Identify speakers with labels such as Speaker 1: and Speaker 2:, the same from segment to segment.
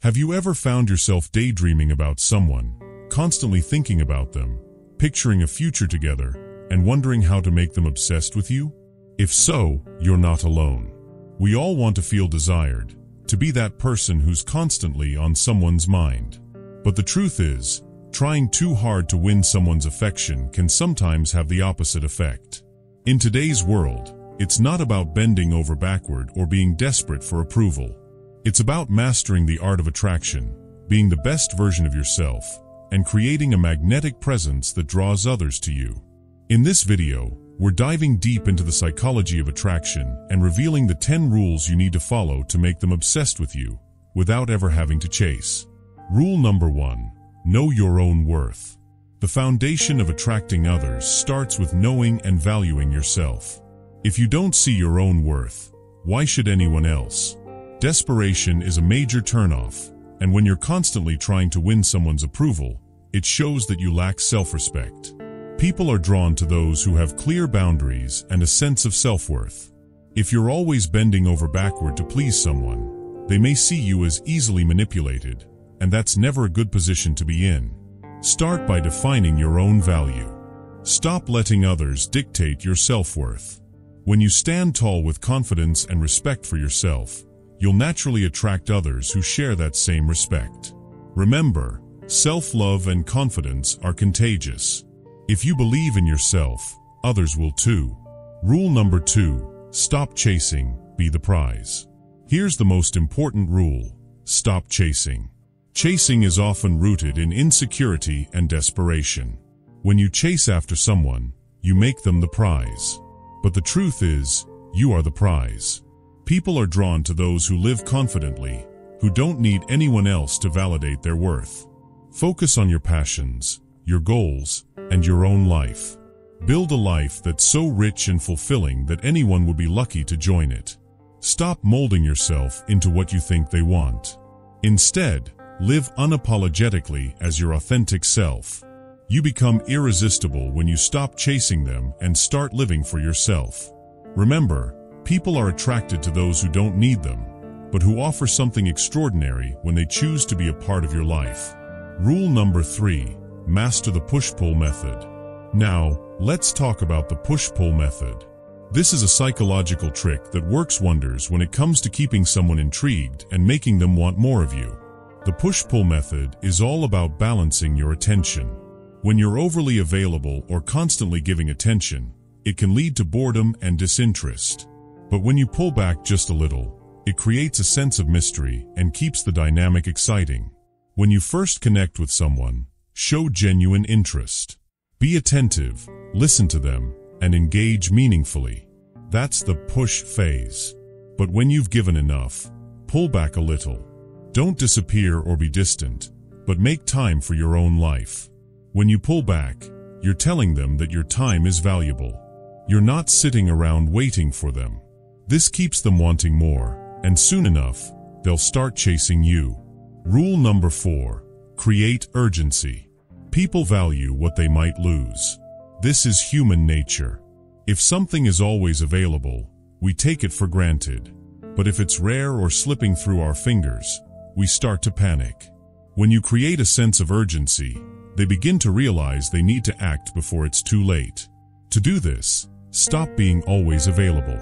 Speaker 1: Have you ever found yourself daydreaming about someone, constantly thinking about them, picturing a future together, and wondering how to make them obsessed with you? If so, you're not alone. We all want to feel desired, to be that person who's constantly on someone's mind. But the truth is, trying too hard to win someone's affection can sometimes have the opposite effect. In today's world, it's not about bending over backward or being desperate for approval. It's about mastering the art of attraction, being the best version of yourself, and creating a magnetic presence that draws others to you. In this video, we're diving deep into the psychology of attraction and revealing the 10 rules you need to follow to make them obsessed with you, without ever having to chase. Rule number 1. Know your own worth. The foundation of attracting others starts with knowing and valuing yourself. If you don't see your own worth, why should anyone else? Desperation is a major turnoff, and when you're constantly trying to win someone's approval, it shows that you lack self-respect. People are drawn to those who have clear boundaries and a sense of self-worth. If you're always bending over backward to please someone, they may see you as easily manipulated, and that's never a good position to be in. Start by defining your own value. Stop letting others dictate your self-worth. When you stand tall with confidence and respect for yourself, you'll naturally attract others who share that same respect. Remember, self-love and confidence are contagious. If you believe in yourself, others will too. Rule number 2, stop chasing, be the prize. Here's the most important rule: stop chasing. Chasing is often rooted in insecurity and desperation. When you chase after someone, you make them the prize. But the truth is, you are the prize. People are drawn to those who live confidently, who don't need anyone else to validate their worth. Focus on your passions, your goals, and your own life. Build a life that's so rich and fulfilling that anyone would be lucky to join it. Stop molding yourself into what you think they want. Instead, live unapologetically as your authentic self. You become irresistible when you stop chasing them and start living for yourself. Remember, people are attracted to those who don't need them, but who offer something extraordinary when they choose to be a part of your life. Rule number 3, master the push-pull method. Now, let's talk about the push-pull method. This is a psychological trick that works wonders when it comes to keeping someone intrigued and making them want more of you. The push-pull method is all about balancing your attention. When you're overly available or constantly giving attention, it can lead to boredom and disinterest. But when you pull back just a little, it creates a sense of mystery and keeps the dynamic exciting. When you first connect with someone, show genuine interest. Be attentive, listen to them, and engage meaningfully. That's the push phase. But when you've given enough, pull back a little. Don't disappear or be distant, but make time for your own life. When you pull back, you're telling them that your time is valuable. You're not sitting around waiting for them. This keeps them wanting more, and soon enough, they'll start chasing you. Rule number 4, create urgency. People value what they might lose. This is human nature. If something is always available, we take it for granted. But if it's rare or slipping through our fingers, we start to panic. When you create a sense of urgency, they begin to realize they need to act before it's too late. To do this, stop being always available.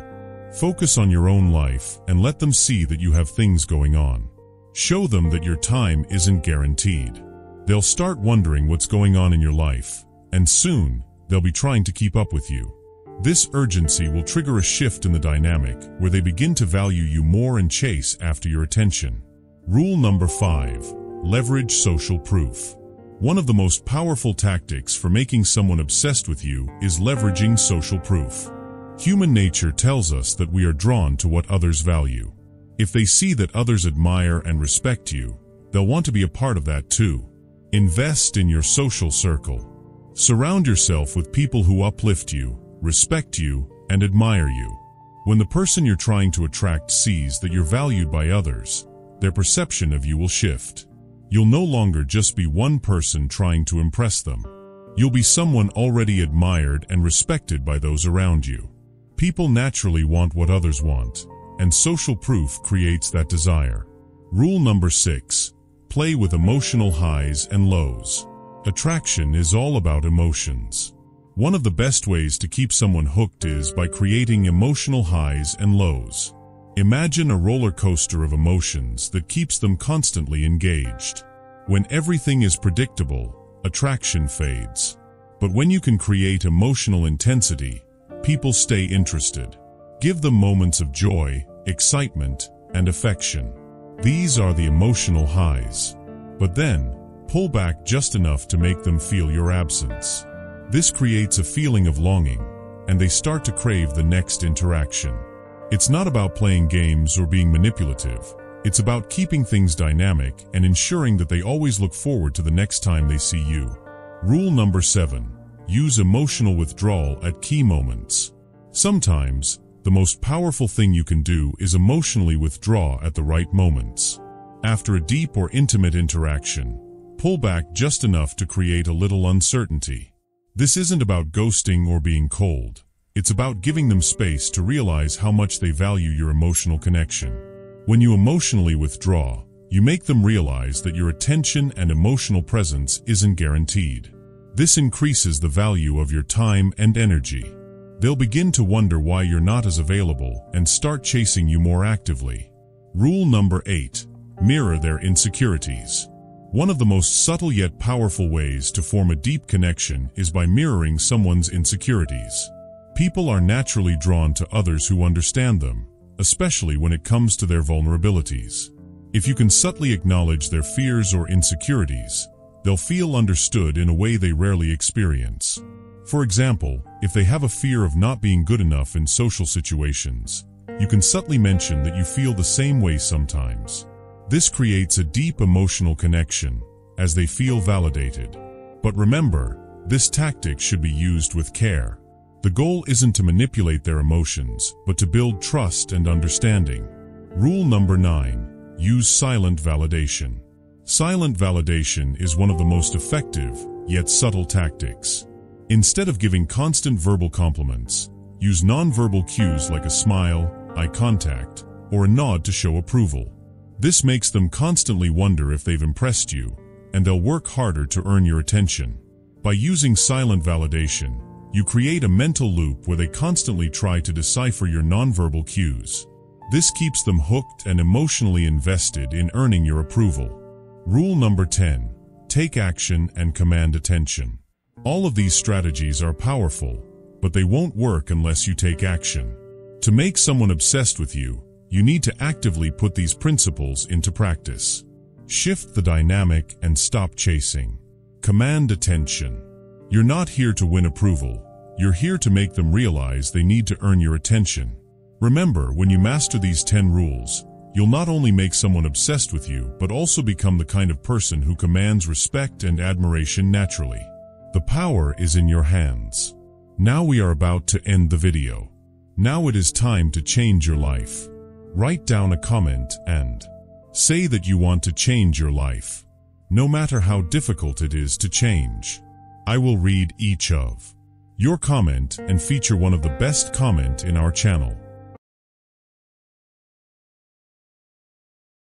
Speaker 1: Focus on your own life and let them see that you have things going on. Show them that your time isn't guaranteed. They'll start wondering what's going on in your life, and soon, they'll be trying to keep up with you. This urgency will trigger a shift in the dynamic where they begin to value you more and chase after your attention. Rule number 5, leverage social proof. One of the most powerful tactics for making someone obsessed with you is leveraging social proof. Human nature tells us that we are drawn to what others value. If they see that others admire and respect you, they'll want to be a part of that too. Invest in your social circle. Surround yourself with people who uplift you, respect you, and admire you. When the person you're trying to attract sees that you're valued by others, their perception of you will shift. You'll no longer just be one person trying to impress them. You'll be someone already admired and respected by those around you. People naturally want what others want, and social proof creates that desire. Rule number 6, play with emotional highs and lows. Attraction is all about emotions. One of the best ways to keep someone hooked is by creating emotional highs and lows. Imagine a roller coaster of emotions that keeps them constantly engaged. When everything is predictable, attraction fades. But when you can create emotional intensity, people stay interested. Give them moments of joy, excitement, and affection. These are the emotional highs. But then, pull back just enough to make them feel your absence. This creates a feeling of longing, and they start to crave the next interaction. It's not about playing games or being manipulative. It's about keeping things dynamic and ensuring that they always look forward to the next time they see you. Rule number 7. Use emotional withdrawal at key moments. Sometimes, the most powerful thing you can do is emotionally withdraw at the right moments. After a deep or intimate interaction, pull back just enough to create a little uncertainty. This isn't about ghosting or being cold. It's about giving them space to realize how much they value your emotional connection. When you emotionally withdraw, you make them realize that your attention and emotional presence isn't guaranteed. This increases the value of your time and energy. They'll begin to wonder why you're not as available and start chasing you more actively. Rule number 8. Mirror their insecurities. One of the most subtle yet powerful ways to form a deep connection is by mirroring someone's insecurities. People are naturally drawn to others who understand them, especially when it comes to their vulnerabilities. If you can subtly acknowledge their fears or insecurities, they'll feel understood in a way they rarely experience. For example, if they have a fear of not being good enough in social situations, you can subtly mention that you feel the same way sometimes. This creates a deep emotional connection, as they feel validated. But remember, this tactic should be used with care. The goal isn't to manipulate their emotions, but to build trust and understanding. Rule number 9. Use silent validation. Silent validation is one of the most effective, yet subtle tactics. Instead of giving constant verbal compliments, use nonverbal cues like a smile, eye contact, or a nod to show approval. This makes them constantly wonder if they've impressed you, and they'll work harder to earn your attention. By using silent validation, you create a mental loop where they constantly try to decipher your nonverbal cues. This keeps them hooked and emotionally invested in earning your approval. Rule number 10. Take action and command attention. All of these strategies are powerful, but they won't work unless you take action. To make someone obsessed with you, you need to actively put these principles into practice. Shift the dynamic and stop chasing. Command attention. You're not here to win approval. You're here to make them realize they need to earn your attention. Remember, when you master these 10 rules, you'll not only make someone obsessed with you, but also become the kind of person who commands respect and admiration naturally. The power is in your hands. Now we are about to end the video. Now it is time to change your life. Write down a comment and say that you want to change your life. No matter how difficult it is to change. I will read each of your comment and feature one of the best comment in our channel.